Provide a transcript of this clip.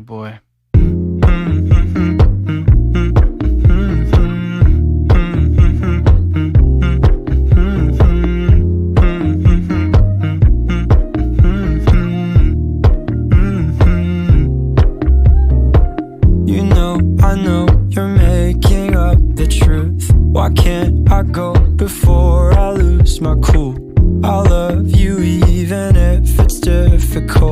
Oh boy. You know, I know you're making up the truth. Why can't I go before I lose my cool? I love you even if it's difficult.